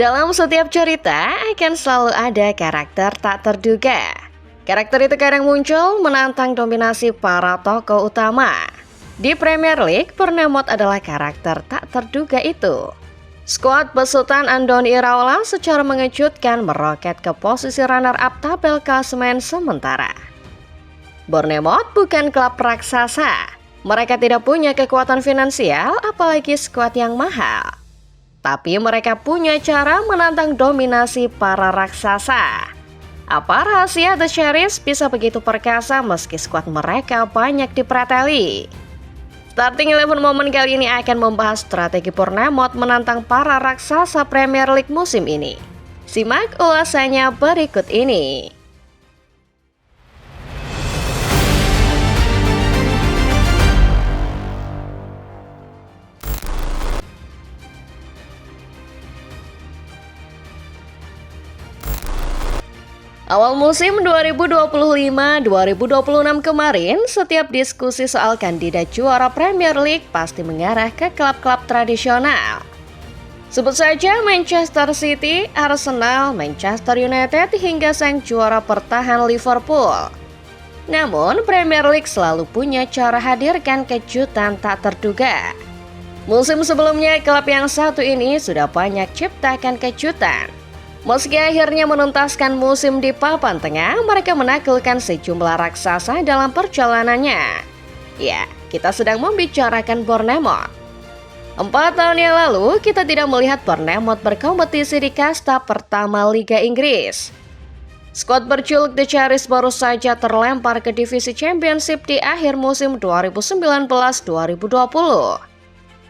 Dalam setiap cerita akan selalu ada karakter tak terduga. Karakter itu kadang muncul menantang dominasi para tokoh utama. Di Premier League, Bournemouth adalah karakter tak terduga itu. Skuad besutan Andoni Iraola secara mengejutkan meroket ke posisi runner-up tabel klasemen sementara. Bournemouth bukan klub raksasa. Mereka tidak punya kekuatan finansial, apalagi skuad yang mahal. Tapi mereka punya cara menantang dominasi para raksasa. Apa rahasia The Cherries bisa begitu perkasa meski skuad mereka banyak dipreteli? Starting 11 Moment kali ini akan membahas strategi Bournemouth menantang para raksasa Premier League musim ini. Simak ulasannya berikut ini. Awal musim 2025-2026 kemarin, setiap diskusi soal kandidat juara Premier League pasti mengarah ke klub-klub tradisional. Sebut saja Manchester City, Arsenal, Manchester United hingga sang juara bertahan Liverpool. Namun, Premier League selalu punya cara hadirkan kejutan tak terduga. Musim sebelumnya, klub yang satu ini sudah banyak ciptakan kejutan. Meski akhirnya menuntaskan musim di papan tengah, mereka menaklukkan sejumlah raksasa dalam perjalanannya. Ya, kita sedang membicarakan Bournemouth. 4 tahun yang lalu, kita tidak melihat Bournemouth berkompetisi di kasta pertama Liga Inggris. Skuad berjuluk The Cherries baru saja terlempar ke divisi Championship di akhir musim 2019-2020.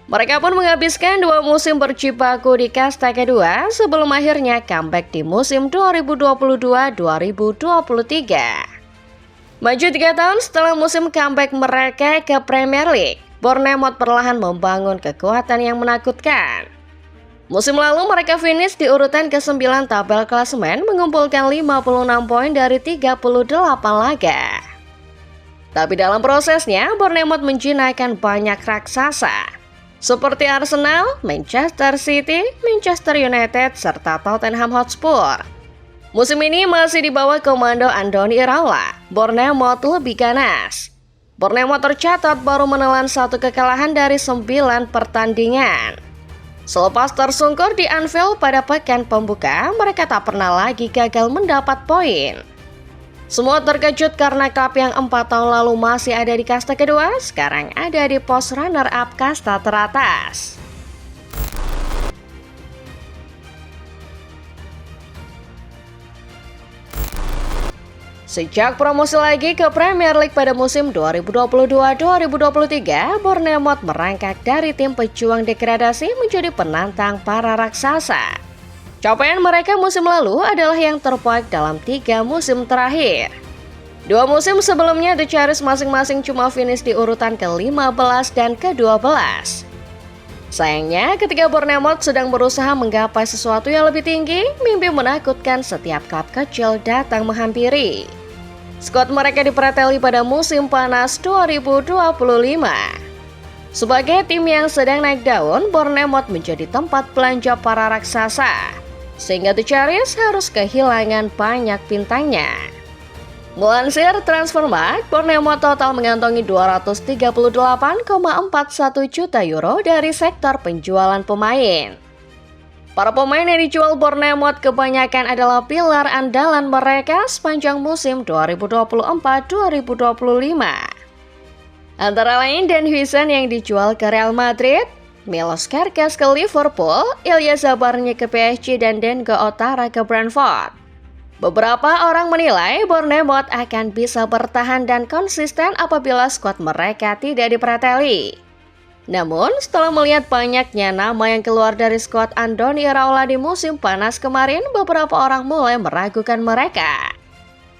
Mereka pun menghabiskan 2 musim berjibaku di kasta kedua sebelum akhirnya comeback di musim 2022-2023. Maju 3 tahun setelah musim comeback mereka ke Premier League, Bournemouth perlahan membangun kekuatan yang menakutkan. Musim lalu mereka finish di urutan ke-9 tabel klasemen mengumpulkan 56 poin dari 38 laga. Tapi dalam prosesnya, Bournemouth menjinakkan banyak raksasa seperti Arsenal, Manchester City, Manchester United, serta Tottenham Hotspur. Musim ini masih di bawah komando Andoni Iraola, Bournemouth lebih ganas. Bournemouth tercatat baru menelan 1 kekalahan dari 9 pertandingan. Selepas tersungkur di Anfield pada pekan pembuka, mereka tak pernah lagi gagal mendapat poin. Semua terkejut karena klub yang 4 tahun lalu masih ada di kasta kedua, sekarang ada di pos runner-up kasta teratas. Sejak promosi lagi ke Premier League pada musim 2022-2023, Bournemouth merangkak dari tim pejuang degradasi menjadi penantang para raksasa. Capaian mereka musim lalu adalah yang terbaik dalam 3 musim terakhir. 2 musim sebelumnya The Cherries masing-masing cuma finish di urutan ke-15 dan ke-12. Sayangnya ketika Bournemouth sedang berusaha menggapai sesuatu yang lebih tinggi, mimpi menakutkan setiap klub kecil datang menghampiri. Skuad mereka dipreteli pada musim panas 2025. Sebagai tim yang sedang naik daun, Bournemouth menjadi tempat belanja para raksasa, sehingga The Cherries harus kehilangan banyak bintangnya. Melansir Transfermarkt, Bournemouth total mengantongi 238,41 juta euro dari sektor penjualan pemain. Para pemain yang dijual Bournemouth kebanyakan adalah pilar andalan mereka sepanjang musim 2024-2025. Antara lain Dan Huijsen yang dijual ke Real Madrid, Milos Kerkez ke Liverpool, Ilya Zabarny ke PSG, dan Dengo Otara ke Brentford. Beberapa orang menilai Bournemouth akan bisa bertahan dan konsisten apabila skuad mereka tidak dipreteli. Namun, setelah melihat banyaknya nama yang keluar dari skuad Andoni Iraola di musim panas kemarin, beberapa orang mulai meragukan mereka.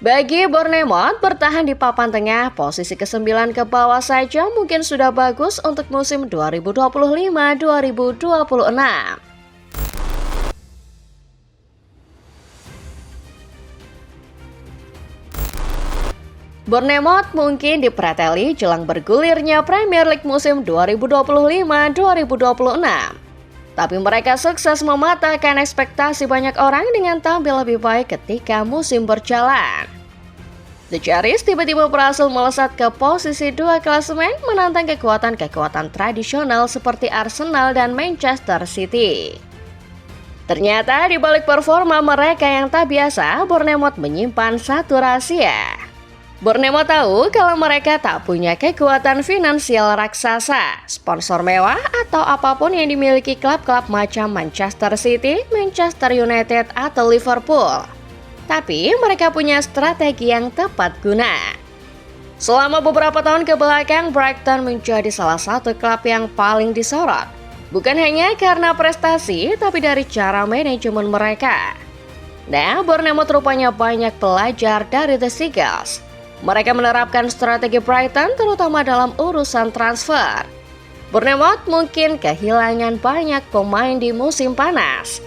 Bagi Bournemouth, bertahan di papan tengah posisi ke-9 ke bawah saja mungkin sudah bagus untuk musim 2025-2026. Bournemouth mungkin dipreteli jelang bergulirnya Premier League musim 2025-2026. Tapi mereka sukses mematahkan ekspektasi banyak orang dengan tampil lebih baik ketika musim berjalan. The Cherries tiba-tiba berhasil melesat ke posisi 2 klasemen menantang kekuatan-kekuatan tradisional seperti Arsenal dan Manchester City. Ternyata di balik performa mereka yang tak biasa, Bournemouth menyimpan satu rahasia. Bournemouth tahu kalau mereka tak punya kekuatan finansial raksasa, sponsor mewah, atau apapun yang dimiliki klub-klub macam Manchester City, Manchester United, atau Liverpool. Tapi mereka punya strategi yang tepat guna. Selama beberapa tahun ke belakang, Brighton menjadi salah satu klub yang paling disorot. Bukan hanya karena prestasi, tapi dari cara manajemen mereka. Nah, Bournemouth rupanya banyak belajar dari The Seagulls. Mereka menerapkan strategi Brighton terutama dalam urusan transfer. Bournemouth mungkin kehilangan banyak pemain di musim panas.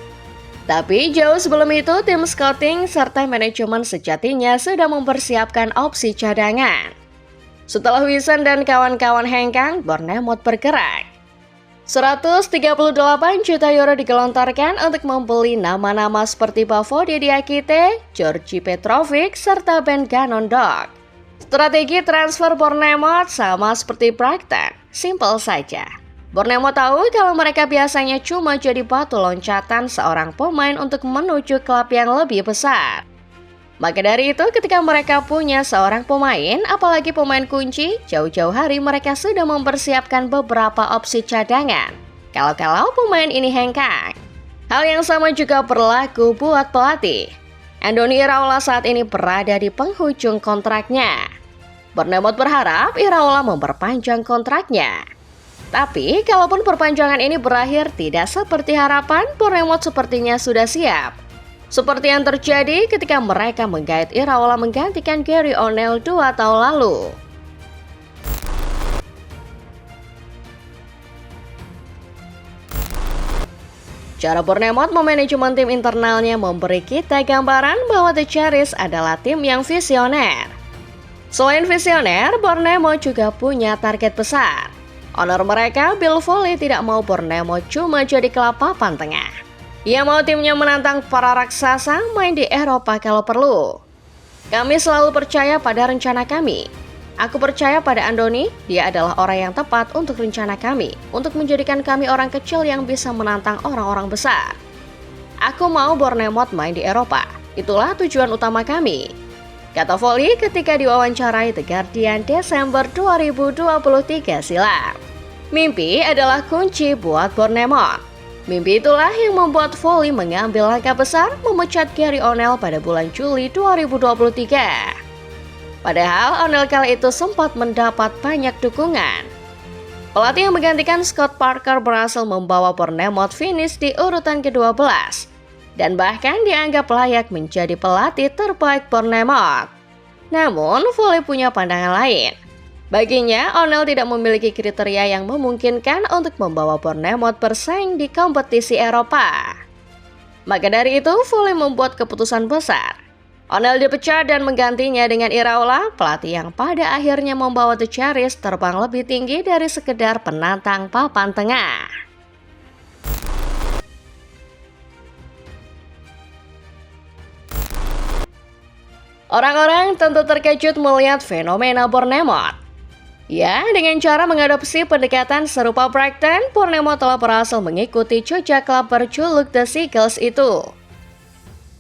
Tapi jauh sebelum itu, tim scouting serta manajemen sejatinya sudah mempersiapkan opsi cadangan. Setelah Wilson dan kawan-kawan hengkang, Bournemouth bergerak. 138 juta euro digelontorkan untuk membeli nama-nama seperti Bafo Diakite, Georgi Petrovic, serta Ben Gannon Dog. Strategi transfer Bournemouth sama seperti Brighton, simpel saja. Bournemouth tahu kalau mereka biasanya cuma jadi batu loncatan seorang pemain untuk menuju klub yang lebih besar. Maka dari itu ketika mereka punya seorang pemain, apalagi pemain kunci, jauh-jauh hari mereka sudah mempersiapkan beberapa opsi cadangan. Kalau pemain ini hengkang. Hal yang sama juga berlaku buat pelatih. Andoni Iraola saat ini berada di penghujung kontraknya. Bournemouth berharap Iraola memperpanjang kontraknya. Tapi kalaupun perpanjangan ini berakhir tidak seperti harapan, Bournemouth sepertinya sudah siap. Seperti yang terjadi ketika mereka menggait Iraola menggantikan Gary O'Neill 2 tahun lalu. Cara Bournemouth memanajemen tim internalnya memberi kita gambaran bahwa The Cherries adalah tim yang visioner. Selain visioner, Bournemouth juga punya target besar. Owner mereka, Bill Foley, tidak mau Bournemouth cuma jadi klub papan tengah. Ia mau timnya menantang para raksasa main di Eropa kalau perlu. Kami selalu percaya pada rencana kami. Aku percaya pada Andoni, dia adalah orang yang tepat untuk rencana kami, untuk menjadikan kami orang kecil yang bisa menantang orang-orang besar. Aku mau Bournemouth main di Eropa, itulah tujuan utama kami, kata Foley ketika diwawancarai The Guardian Desember 2023 silam. Mimpi adalah kunci buat Bournemouth. Mimpi itulah yang membuat Foley mengambil langkah besar memecat Gary O'Neill pada bulan Juli 2023. Padahal O'Neill kali itu sempat mendapat banyak dukungan. Pelatih yang menggantikan Scott Parker berhasil membawa Bournemouth finish di urutan ke-12 dan bahkan dianggap layak menjadi pelatih terbaik Bournemouth. Namun, Foley punya pandangan lain. Baginya, O'Neill tidak memiliki kriteria yang memungkinkan untuk membawa Bournemouth bersaing di kompetisi Eropa. Maka dari itu, Foley membuat keputusan besar. O'Neill dipecat dan menggantinya dengan Iraola, pelatih yang pada akhirnya membawa The Cherries terbang lebih tinggi dari sekedar penantang papan tengah. Orang-orang tentu terkejut melihat fenomena Bournemouth. Ya, dengan cara mengadopsi pendekatan serupa Brighton, Bournemouth telah berhasil mengikuti jejak klub berjuluk The Seagulls itu.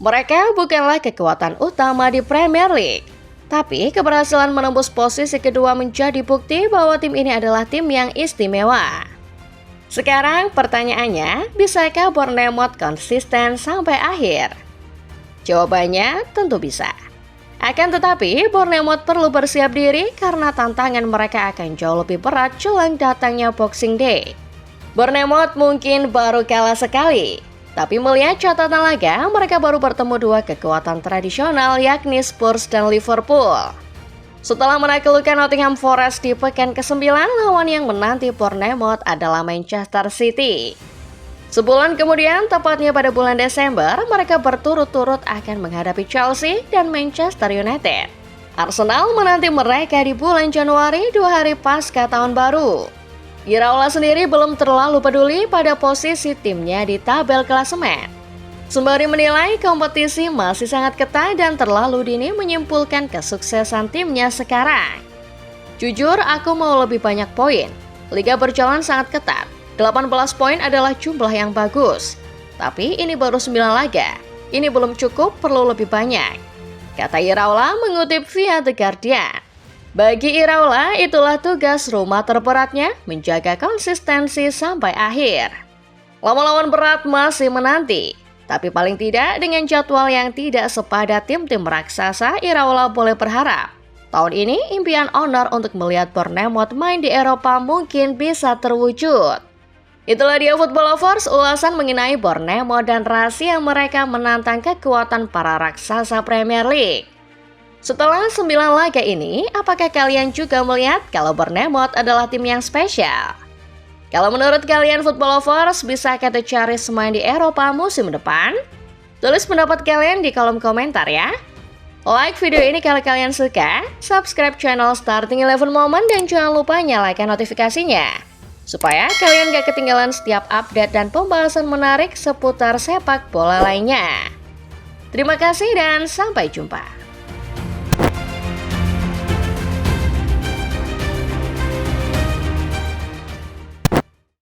Mereka bukanlah kekuatan utama di Premier League, tapi keberhasilan menembus posisi kedua menjadi bukti bahwa tim ini adalah tim yang istimewa. Sekarang pertanyaannya, bisakah Bournemouth konsisten sampai akhir? Jawabannya tentu bisa. Akan tetapi, Bournemouth perlu bersiap diri karena tantangan mereka akan jauh lebih berat jelang datangnya Boxing Day. Bournemouth mungkin baru kalah sekali, tapi melihat catatan laga, mereka baru bertemu dua kekuatan tradisional yakni Spurs dan Liverpool. Setelah menaklukkan Nottingham Forest di pekan ke-9, lawan yang menanti Bournemouth adalah Manchester City. Sebulan kemudian, tepatnya pada bulan Desember, mereka berturut-turut akan menghadapi Chelsea dan Manchester United. Arsenal menanti mereka di bulan Januari 2 hari pasca tahun baru. Iraola sendiri belum terlalu peduli pada posisi timnya di tabel klasemen. Sembari menilai kompetisi masih sangat ketat dan terlalu dini menyimpulkan kesuksesan timnya sekarang. Jujur, aku mau lebih banyak poin. Liga berjalan sangat ketat. 18 poin adalah jumlah yang bagus. Tapi ini baru 9 laga. Ini belum cukup, perlu lebih banyak, kata Iraola mengutip via The Guardian. Bagi Iraola, itulah tugas rumah terberatnya, menjaga konsistensi sampai akhir. Lawan-lawan berat masih menanti, tapi paling tidak dengan jadwal yang tidak sepadat tim-tim raksasa, Iraola boleh berharap tahun ini impian owner untuk melihat Bournemouth main di Eropa mungkin bisa terwujud. Itulah dia Football Lovers, ulasan mengenai Bournemouth dan rahasia mereka menantang kekuatan para raksasa Premier League. Setelah 9 laga ini, apakah kalian juga melihat kalau Bournemouth adalah tim yang spesial? Kalau menurut kalian Football Lovers, bisakah The Cherries main di Eropa musim depan? Tulis pendapat kalian di kolom komentar ya. Like video ini kalau kalian suka, subscribe channel Starting 11 Moment dan jangan lupa nyalakan notifikasinya, supaya kalian gak ketinggalan setiap update dan pembahasan menarik seputar sepak bola lainnya. Terima kasih dan sampai jumpa.